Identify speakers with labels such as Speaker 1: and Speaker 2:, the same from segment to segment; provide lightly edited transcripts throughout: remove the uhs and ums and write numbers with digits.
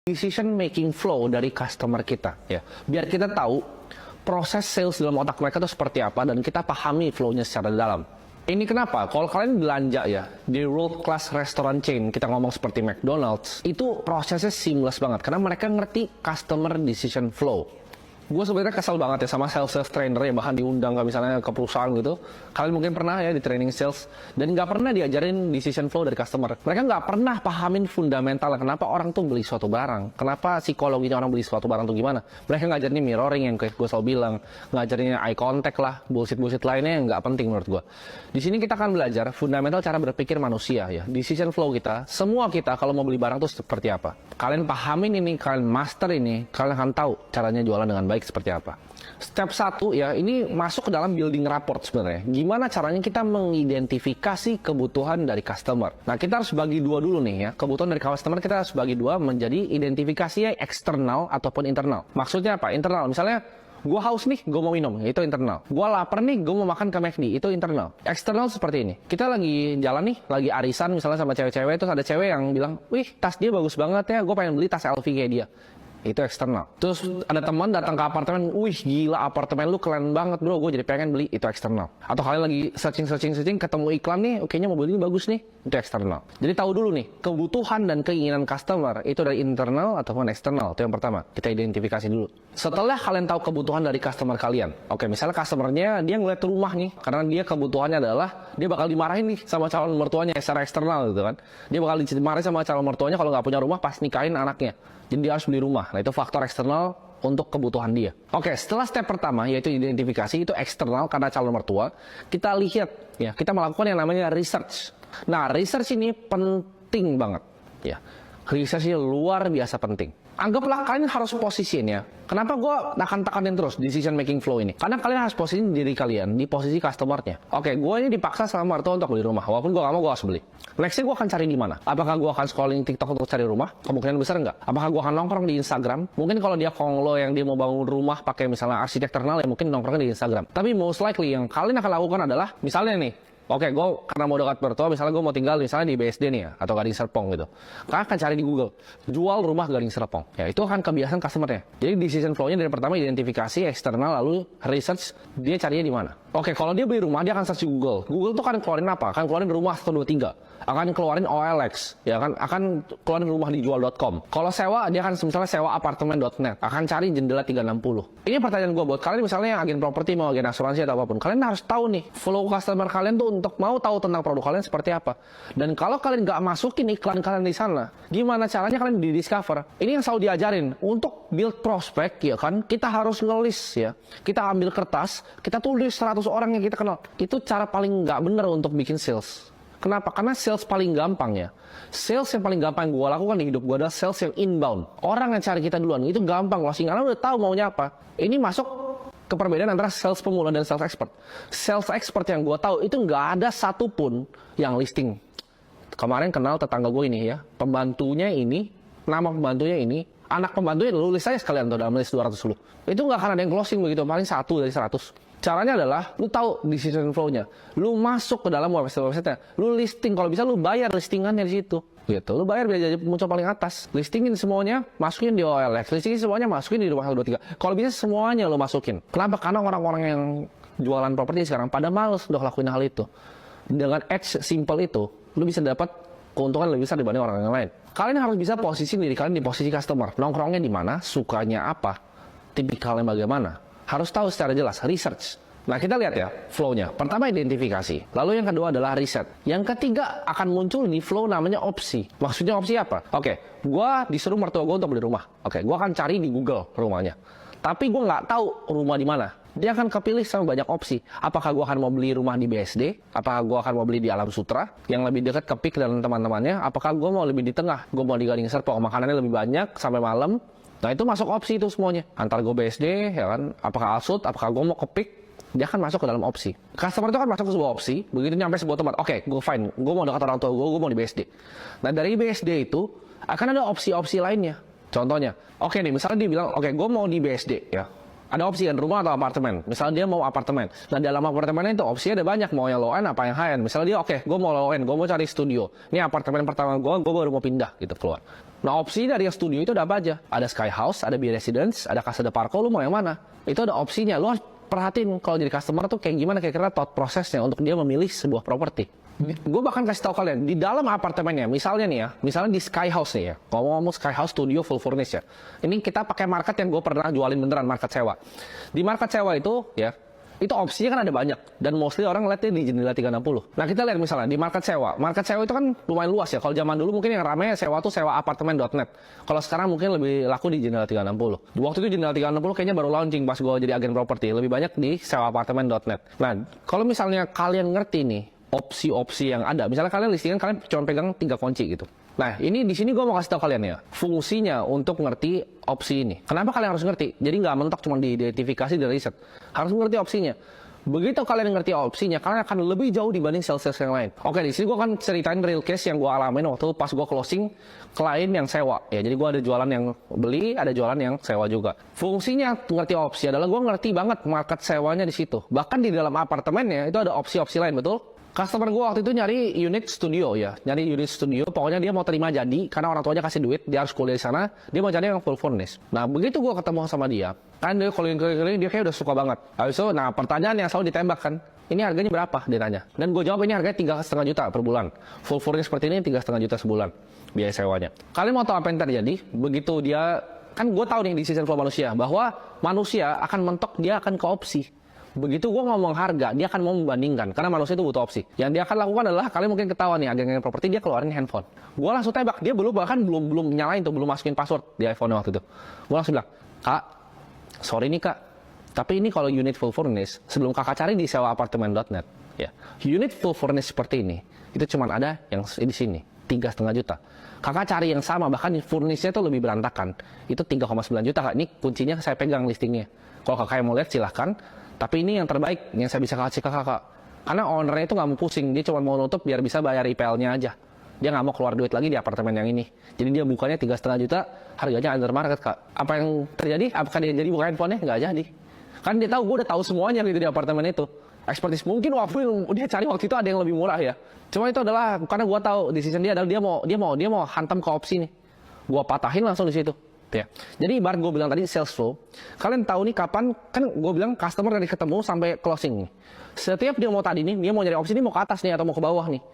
Speaker 1: decision making flow dari customer kita ya. Biar kita tahu proses sales dalam otak mereka itu seperti apa dan kita pahami flow-nya secara dalam. Ini kenapa? Kalau kalian belanja ya di world class restaurant chain, kita ngomong seperti McDonald's, itu prosesnya seamless banget karena mereka ngerti customer decision flow. Gue sebenarnya kesel banget ya sama sales trainer yang bahkan diundang ke misalnya ke perusahaan gitu. Kalian mungkin pernah ya di training sales dan nggak pernah diajarin decision flow dari customer. Mereka nggak pernah pahamin fundamental kenapa orang tuh beli suatu barang, kenapa psikologinya orang beli suatu barang tuh gimana. Mereka ngajarinnya mirroring yang kayak gue selalu bilang, ngajarinnya eye contact lah, bullshit lainnya yang nggak penting menurut gue. Di sini kita akan belajar fundamental cara berpikir manusia ya, decision flow kita. Semua kita kalau mau beli barang tuh seperti apa. Kalian pahamin ini, kalian master ini, kalian akan tahu caranya jualan dengan baik seperti apa. Step 1 ya, ini masuk ke dalam building rapport sebenarnya. Gimana caranya kita mengidentifikasi kebutuhan dari customer. Nah, kita harus bagi dua dulu nih ya. Kebutuhan dari customer kita harus bagi dua menjadi identifikasinya eksternal ataupun internal. Maksudnya apa? Internal. Misalnya, gue haus nih, gue mau minum, itu internal. Gue lapar nih, gue mau makan ke McD, itu internal. Eksternal seperti ini. Kita lagi jalan nih, lagi arisan misalnya sama cewek-cewek, terus ada cewek yang bilang, wih tas dia bagus banget ya, gue pengen beli tas LV kayak dia. Itu eksternal. Terus ada teman datang ke apartemen, wih gila apartemen lu keren banget bro, gue jadi pengen beli, itu eksternal. Atau kalian lagi searching, ketemu iklan nih, kayaknya mobil ini bagus nih, itu eksternal. Jadi tahu dulu nih, kebutuhan dan keinginan customer itu dari internal ataupun eksternal, itu yang pertama, kita identifikasi dulu. Setelah kalian tahu kebutuhan dari customer kalian, oke misalnya customernya dia ngeliat rumah nih, karena dia kebutuhannya adalah, dia bakal dimarahin nih sama calon mertuanya secara eksternal gitu kan. Dia bakal dimarahin sama calon mertuanya kalau nggak punya rumah pas nikahin anaknya. Jadi dia harus beli rumah. Nah itu faktor eksternal untuk kebutuhan dia. Oke, setelah step pertama yaitu identifikasi, itu eksternal karena calon mertua. Kita lihat ya, kita melakukan yang namanya research. Nah research ini penting banget ya. Research ini luar biasa penting. Anggaplah kalian harus posisiin ya. Kenapa gue akan tekanin terus decision making flow ini? Karena kalian harus posisiin diri kalian di posisi customernya. Oke, gue ini dipaksa sama mertua untuk beli rumah. Walaupun gue gak mau, gue harus beli. Nextnya gue akan cari di mana? Apakah gue akan scrolling TikTok untuk cari rumah? Kemungkinan besar enggak. Apakah gue akan nongkrong di Instagram? Mungkin kalau dia konglo yang dia mau bangun rumah pakai misalnya arsitek terkenal ya mungkin nongkrongnya di Instagram. Tapi most likely yang kalian akan lakukan adalah misalnya nih, oke, gue karena mau dekat mertua, misalnya gue mau tinggal misalnya di BSD nih ya, atau Gading Serpong gitu. Kalian akan cari di Google, jual rumah Gading Serpong. Ya, itu akan kebiasaan customernya. Jadi decision flow-nya dari pertama identifikasi eksternal, lalu research, dia carinya di mana. Oke, kalau dia beli rumah, dia akan search di Google. Google tuh akan keluarin apa? Akan keluarin rumah 1, 2, 3. Akan keluarin OLX, ya kan? Akan keluarin rumah dijual.com. Kalau sewa, dia akan misalnya sewa apartemen.net. Akan cari jendela 360. Ini pertanyaan gue buat kalian misalnya yang agen properti, mau agen asuransi atau apapun. Kalian harus tahu nih, flow customer kalian tuh untuk mau tahu tentang produk kalian seperti apa. Dan kalau kalian nggak masukin iklan kalian di sana, gimana caranya kalian di-discover? Ini yang selalu diajarin. Untuk build prospect, ya kan, kita harus ngelis ya. Kita ambil kertas, kita tulis 100 orang yang kita kenal. Itu cara paling nggak bener untuk bikin sales. Kenapa? Karena sales paling gampang ya. Sales yang paling gampang yang gue lakukan di hidup gue adalah sales yang inbound. Orang yang cari kita duluan, itu gampang closing. Karena udah tahu maunya apa. Ini masuk ke perbedaan antara sales pemula dan sales expert. Sales expert yang gue tahu itu nggak ada satupun yang listing. Kemarin kenal tetangga gue ini ya. Pembantunya ini, nama pembantunya ini, anak pembantunya lu list aja sekalian tuh dalam list 200 lu. Itu nggak akan ada yang closing begitu, paling 1 dari 100. Caranya adalah, lu tahu decision flow-nya. Lu masuk ke dalam website-nya. Lu listing, kalau bisa lu bayar listingannya di situ. Gitu. Lu bayar biar jadi muncul paling atas. Listingin semuanya, masukin di OLX. Listingin semuanya, masukin di rumah 1, 2, 3. Kalau bisa semuanya lu masukin. Kenapa? Karena orang-orang yang jualan properti sekarang pada males udah lakuin hal itu. Dengan ads simple itu, lu bisa dapat keuntungan lebih besar dibanding orang yang lain. Kalian harus bisa posisi diri kalian di posisi customer. Nongkrongnya di mana, sukanya apa, tipikalnya bagaimana. Harus tahu secara jelas, research. Nah kita lihat ya flow-nya. Pertama identifikasi, lalu yang kedua adalah riset. Yang ketiga akan muncul di flow namanya opsi. Maksudnya opsi apa? Oke, gue disuruh mertua gue untuk beli rumah. Oke, gue akan cari di Google rumahnya. Tapi gue nggak tahu rumah di mana. Dia akan kepilih sama banyak opsi. Apakah gue akan mau beli rumah di BSD? Apakah gue akan mau beli di Alam Sutra? Yang lebih dekat ke PIK dan teman-temannya? Apakah gue mau lebih di tengah? Gue mau di Gading Serpong, makanannya lebih banyak sampai malam. Nah itu masuk opsi itu semuanya. Antara gue BSD, ya kan? Apakah Alsut? Apakah gue mau ke PIK? Dia akan masuk ke dalam opsi. Customer itu kan masuk ke sebuah opsi. Begitu nyampe sebuah tempat, oke, gue fine. Gue mau dekat orang tua gue mau di BSD. Nah dari BSD itu akan ada opsi-opsi lainnya. Contohnya, oke nih, misalnya dia bilang, oke, gue mau di BSD, ya. Ada opsi kan, rumah atau apartemen. Misalnya dia mau apartemen. Nah dalam apartemennya itu opsinya ada banyak. Mau yang low end apa yang high end. Misalnya dia, oke, gue mau low end, gue mau cari studio. Ini apartemen pertama gue baru mau pindah gitu keluar. Nah, opsi dari yang studio itu ada apa aja? Ada Sky House, ada Be Residence, ada Casa de Parco, lu mau yang mana? Itu ada opsinya. Lu harus perhatiin kalau jadi customer tuh kayak gimana kira-kira thought prosesnya untuk dia memilih sebuah properti. Gue bahkan kasih tahu kalian, di dalam apartemennya, misalnya nih ya, misalnya di Sky House nih ya, ngomong-ngomong Sky House Studio full furnished ya. Ini kita pakai market yang gue pernah jualin beneran, market sewa. Di market sewa itu ya, itu opsinya kan ada banyak, dan mostly orang lihatnya di jendela 360. Nah kita lihat misalnya di market sewa itu kan lumayan luas ya. Kalau zaman dulu mungkin yang ramai sewa tuh sewa apartemen.net. Kalau sekarang mungkin lebih laku di jendela 360. Waktu itu jendela 360 kayaknya baru launching pas gue jadi agen properti. Lebih banyak di sewa apartemen.net. Nah kalau misalnya kalian ngerti nih opsi-opsi yang ada, misalnya kalian listingan kalian cuma pegang 3 kunci gitu. Nah, ini di sini gue mau kasih tahu kalian ya, fungsinya untuk ngerti opsi ini. Kenapa kalian harus ngerti? Jadi nggak mentok cuma diidentifikasi dan riset. Harus ngerti opsinya. Begitu kalian ngerti opsinya, kalian akan lebih jauh dibanding sales-sales yang lain. Oke, di sini gue akan ceritain real case yang gue alamin waktu pas gue closing klien yang sewa. Ya, jadi gue ada jualan yang beli, ada jualan yang sewa juga. Fungsinya ngerti opsi adalah gue ngerti banget market sewanya di situ. Bahkan di dalam apartemennya itu ada opsi-opsi lain, betul? Customer gue waktu itu nyari unit studio ya, nyari unit studio, pokoknya dia mau terima jadi, karena orang tuanya kasih duit, dia harus kuliah di sana, dia mau cari yang full furnished. Nah begitu gue ketemu sama dia, kan dia keliling-keliling, dia kayak udah suka banget. Habis itu, nah pertanyaan yang selalu ditembak kan, ini harganya berapa? Dia tanya. Dan gue jawab ini harganya 3,5 juta per bulan. Full furnished seperti ini 3,5 juta sebulan, biaya sewanya. Kalian mau tahu apa yang terjadi? Begitu dia, kan gue tahu nih di season flow manusia, bahwa manusia akan mentok, dia akan ke opsi. Begitu gue ngomong harga, dia akan mau membandingkan. Karena manusia itu butuh opsi. Yang dia akan lakukan adalah, kalian mungkin ketawa nih, agen-agen properti, dia keluarin handphone. Gue langsung tembak, dia bahkan belum nyalain tuh, belum masukin password di iPhone waktu itu. Gue langsung bilang, Kak, sorry nih kak, tapi ini kalau unit full furnished, sebelum kakak cari di sewa apartemen.net, ya, unit full furnished seperti ini, itu cuma ada yang di sini, 3,5 juta. Kakak cari yang sama, bahkan furnishnya itu lebih berantakan, itu 3,9 juta kak. Ini kuncinya saya pegang listingnya. Kalau kakak yang mau lihat silahkan. Tapi ini yang terbaik yang saya bisa kasih ke kakak. Karena ownernya itu nggak mau pusing, dia cuma mau nutup biar bisa bayar IPL-nya aja. Dia nggak mau keluar duit lagi di apartemen yang ini. Jadi dia bukanya 3,5 juta, harganya under market kak. Apa yang terjadi? Apakah dia jadi buka handphonenya? Nggak jadi. Kan dia tahu, gue udah tahu semuanya gitu di apartemen itu. Expertise mungkin waktu dia cari waktu itu ada yang lebih murah ya. Cuma itu adalah karena gue tahu decision dia adalah dia mau hantam ke opsi nih. Gue patahin langsung di situ. Ya. Jadi ibarat gue bilang tadi sales flow, kalian tahu nih kapan, kan gue bilang customer dari ketemu sampai closing nih. Setiap dia mau tadi nih, dia mau nyari opsi ini mau ke atas nih atau mau ke bawah nih.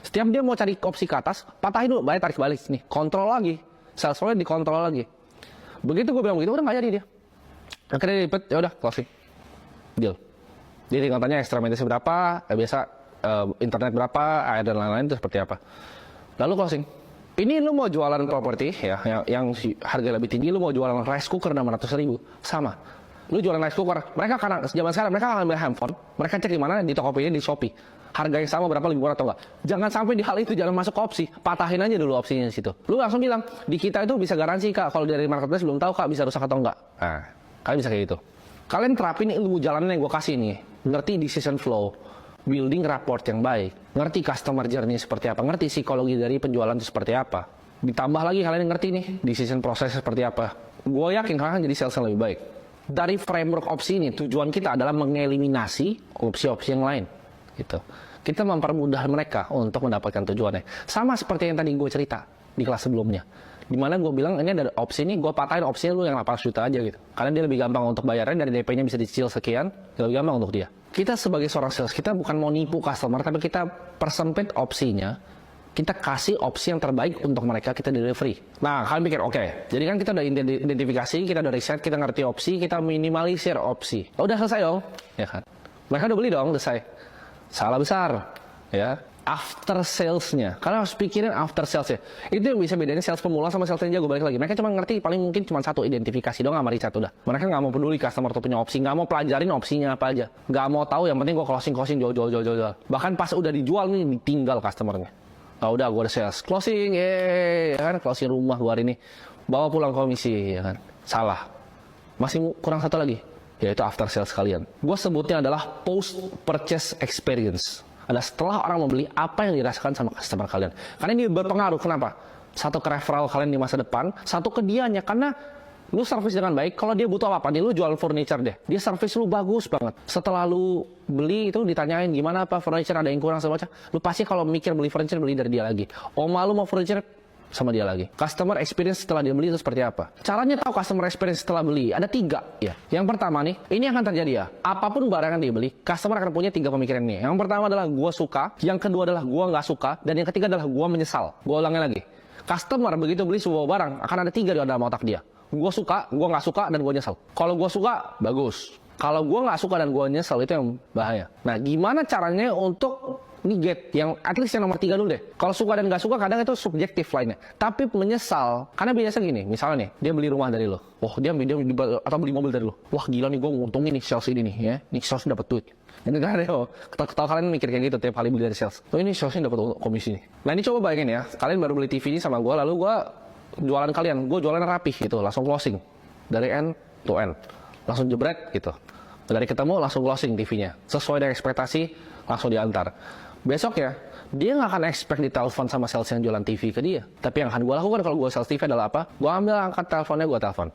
Speaker 1: Setiap dia mau cari opsi ke atas, patahin dulu, tarik balik nih, kontrol lagi. Sales flow-nya dikontrol lagi. Begitu gue bilang begitu, udah nggak jadi dia. Akhirnya dia ribet, ya udah closing. Deal. Dia tinggal tanya extra maintenance berapa, biasa internet berapa, air dan lain-lain itu seperti apa. Lalu closing. Ini lu mau jualan properti ya, yang harga lebih tinggi, lu mau jualan rice cooker 600.000, sama. Lu jualan rice cooker, mereka karena zaman sekarang mereka ngambil handphone, mereka cek di mana di Tokopedia, di Shopee, harga yang sama berapa lebih murah atau enggak. Jangan sampai di hal itu, jangan masuk ke opsi, patahin aja dulu opsinya di situ. Lu langsung bilang, di kita itu bisa garansi kak, kalau dari marketplace belum tahu kak bisa rusak atau enggak. Nah, kalian bisa kayak gitu. Kalian terapin ilmu jalanan yang gue kasih nih, ngerti decision flow, building rapport yang baik, ngerti customer journey seperti apa, ngerti psikologi dari penjualan itu seperti apa. Ditambah lagi kalian ngerti nih decision proses seperti apa. Gue yakin kalian jadi sales yang lebih baik. Dari framework opsi ini, tujuan kita adalah mengeliminasi opsi-opsi yang lain. Gitu. Kita mempermudah mereka untuk mendapatkan tujuannya. Sama seperti yang tadi gue cerita di kelas sebelumnya. Dimana gue bilang ini ada opsi ini, gue patahin opsinya lu yang 800 juta aja gitu. Karena dia lebih gampang untuk bayarnya, dari DP-nya bisa dicicil sekian, lebih gampang untuk dia. Kita sebagai seorang sales, kita bukan mau nipu customer, tapi kita persempit opsinya, kita kasih opsi yang terbaik untuk mereka, kita delivery. Nah, kalian pikir, oke, jadi kan kita udah identifikasi, kita udah riset, kita ngerti opsi, kita minimalisir opsi. Oh, udah selesai dong, ya kan? Mereka udah beli dong, selesai. Salah besar, ya. After salesnya, kalian harus pikirin after salesnya. Itu yang bisa bedain sales pemula sama sales yang jago. Balik lagi, mereka cuma ngerti paling mungkin cuma satu, identifikasi dong sama riset udah. Mereka nggak mau peduli customer tuh punya opsi, nggak mau pelajarin opsinya apa aja, nggak mau tahu, yang penting gue closing jual. Bahkan pas udah dijual nih ditinggal customernya. Nah udah, gue udah sales closing, ya kan, closing rumah gue hari ini, bawa pulang komisi, ya kan. Salah, masih kurang satu lagi, yaitu after sales kalian. Gue sebutnya adalah post purchase experience. Ada setelah orang membeli, apa yang dirasakan sama customer kalian. Karena ini berpengaruh, kenapa? Satu ke referral kalian di masa depan, satu ke dianya. Karena lu service dengan baik, kalau dia butuh apa nih, lu jual furniture deh. Dia service lu bagus banget. Setelah lu beli itu ditanyain gimana apa furniture, ada yang kurang segala macam. Lu pasti kalau mikir beli furniture, beli dari dia lagi. Oma lu mau furniture, sama dia lagi. Customer experience setelah dia beli itu seperti apa? Caranya tahu customer experience setelah beli ada 3 ya. Yang pertama nih, ini akan terjadi ya. Apapun barang yang dia beli, customer akan punya 3 pemikiran nih. Yang pertama adalah gua suka, yang kedua adalah gua nggak suka, dan yang ketiga adalah gua menyesal. Gua ulangin lagi. Customer begitu beli sebuah barang akan ada 3 di dalam otak dia. Gua suka, gua nggak suka, dan gua nyesal. Kalau gua suka, bagus. Kalau gua nggak suka dan gua nyesal, itu yang bahaya. Nah, gimana caranya untuk ini get yang at least yang nomor 3 dulu deh. Kalau suka dan nggak suka kadang itu subjektif lainnya. Tapi menyesal, karena biasa gini, misalnya nih, dia beli rumah dari lo. Wah, dia atau beli mobil dari lo. Wah, gila nih, gue nguntungin nih sales ini nih ya. Nih sales dapat duit. Ini kan ada, ketawa kalian mikir kayak gitu tiap kali beli dari sales. Oh, ini salesnya dapat komisi nih. Nah, ini coba bayangin ya, kalian baru beli TV ini sama gue, lalu gue jualan kalian, gue jualan rapih gitu, langsung closing dari end to end, langsung jebret gitu. Dari ketemu langsung closing TV-nya, sesuai dengan ekspektasi, langsung diantar. Besok ya, dia nggak akan expect ditelepon sama sales yang jualan TV ke dia. Tapi yang akan gue lakukan kalau gue sales TV adalah apa? Gue ambil angkat teleponnya, gue telepon.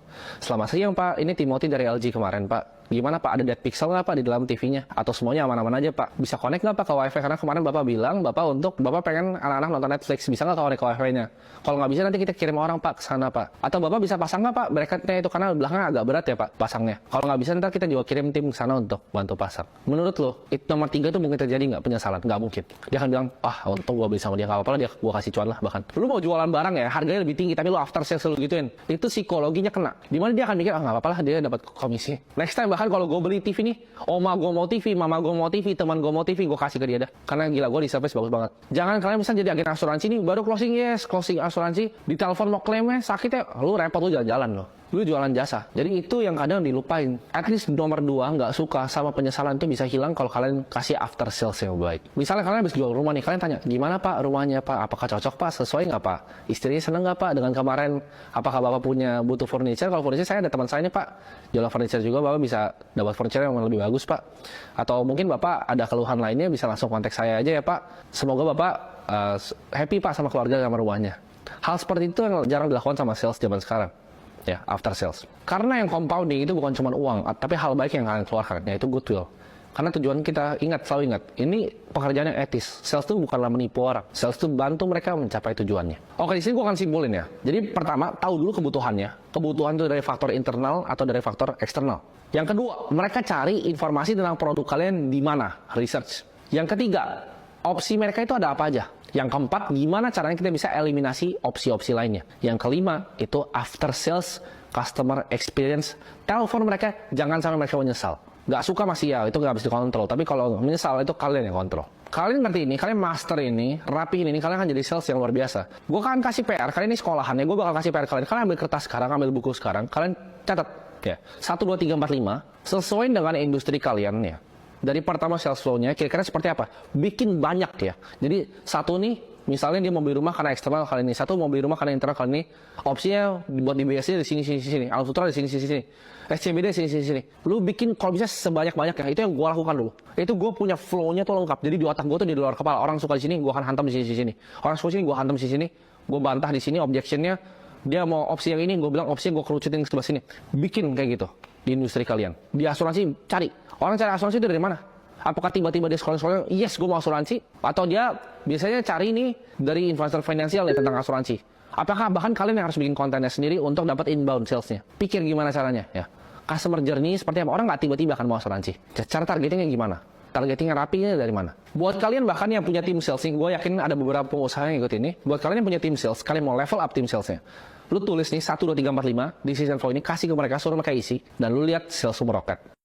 Speaker 1: Selamat siang Pak, ini Timothy dari LG kemarin Pak. Gimana Pak, ada dead pixel nggak Pak di dalam TV-nya? Atau semuanya aman-aman aja Pak? Bisa connect nggak Pak ke WiFi? Karena kemarin Bapak bilang, Bapak pengen anak-anak nonton Netflix. Bisa nggak connect ke WiFi-nya? Kalau nggak bisa nanti kita kirim orang Pak ke sana Pak. Atau Bapak bisa pasang nggak Pak? Bracketnya itu karena belakangnya agak berat ya Pak pasangnya. Kalau nggak bisa nanti kita juga kirim tim ke sana untuk bantu pasang. Menurut lo, itu nomor 3 itu mungkin terjadi nggak penyesalan? Nggak mungkin. Dia akan bilang, untung gue beli sama dia, nggak apa-apa lah, dia gue kasih cuan lah bahkan. Lu mau jualan barang ya, harganya lebih tinggi, tapi lu after sales lu gituin. Itu psikologinya kena. Dimana dia akan mikir, nggak apa-apa lah, dia dapat komisi. Next time bahkan kalau gue beli TV nih, oma gue mau TV, mama gue mau TV, teman gue mau TV, gue kasih ke dia dah. Karena gila gue di service bagus banget. Jangan kalian misalnya jadi agen asuransi nih, baru closing asuransi, di telepon mau klaimnya sakit ya, lu repot, lu jalan-jalan loh. Lu jualan jasa. Jadi itu yang kadang dilupain. At least nomor 2 nggak suka sama penyesalan itu bisa hilang kalau kalian kasih after sales yang baik. Misalnya kalian habis jual rumah nih, kalian tanya, gimana Pak rumahnya Pak? Apakah cocok Pak? Sesuai nggak Pak? Istrinya seneng nggak Pak dengan kemarin? Apakah Bapak butuh furniture? Kalau furniture saya ada teman saya nih Pak, jualan furniture juga, Bapak bisa dapat furniture yang lebih bagus Pak. Atau mungkin Bapak ada keluhan lainnya bisa langsung kontak saya aja ya Pak. Semoga Bapak happy Pak sama keluarga sama rumahnya. Hal seperti itu yang jarang dilakukan sama sales zaman sekarang. Ya, after sales. Karena yang compounding itu bukan cuma uang, tapi hal baik yang kalian keluarkan, yaitu goodwill. Karena tujuan kita, selalu ingat, ini pekerjaan yang etis. Sales itu bukanlah menipu orang. Sales itu bantu mereka mencapai tujuannya. Oke, di sini gue akan simpulin ya. Jadi pertama, tahu dulu kebutuhannya. Kebutuhan itu dari faktor internal atau dari faktor eksternal. Yang kedua, mereka cari informasi tentang produk kalian di mana, research. Yang ketiga, opsi mereka itu ada apa aja. Yang keempat, gimana caranya kita bisa eliminasi opsi-opsi lainnya. Yang kelima, itu after sales customer experience. Telepon mereka, jangan sampai mereka menyesal. Gak suka masih ya, itu gak bisa dikontrol. Tapi kalau menyesal, itu kalian yang kontrol. Kalian ngerti ini, kalian master ini, rapi ini, kalian akan jadi sales yang luar biasa. Gue akan kasih PR, kalian ini sekolahannya, gue bakal kasih PR kalian. Kalian ambil kertas sekarang, ambil buku sekarang, kalian catat. Ya, 1, 2, 3, 4, 5, sesuai dengan industri kalian ya. Dari pertama sales flow-nya kira-kira seperti apa? Bikin banyak ya. Jadi satu nih, misalnya dia mau beli rumah karena eksternal kali ini, satu mau beli rumah karena internal kali ini, opsinya buat di BSC di sini, Alfutra di sini, SCBD di sini. Lu bikin kalau bisa sebanyak-banyaknya. Itu yang gue lakukan dulu. Itu gue punya flow-nya tuh lengkap. Jadi di otak gue tuh di luar kepala. Orang suka di sini, gue akan hantam di sini. Orang suka di sini, gue hantam di sini. Gue bantah di sini, objection-nya. Dia mau opsi yang ini, gue bilang opsinya gue kerucutin ke sebelah sini. Bikin kayak gitu di industri kalian. Di asuransi, cari. Orang cari asuransi itu dari mana? Apakah tiba-tiba dia scrolling, yes gue mau asuransi? Atau dia biasanya cari nih dari influencer finansial ya tentang asuransi? Apakah bahkan kalian yang harus bikin kontennya sendiri untuk dapat inbound salesnya? Pikir gimana caranya ya. Customer journey seperti apa? Orang nggak tiba-tiba akan mau asuransi. Cara targetingnya gimana? Targetingnya rapinya dari mana? Buat kalian bahkan yang punya tim sales, gue yakin ada beberapa pengusaha yang ikut ini. Buat kalian yang punya tim sales, kalian mau level up tim salesnya. Lu tulis nih 1, 2, 3, 4, 5 di season flow ini, kasih ke mereka, suruh mereka isi, dan lu lihat sales meroket.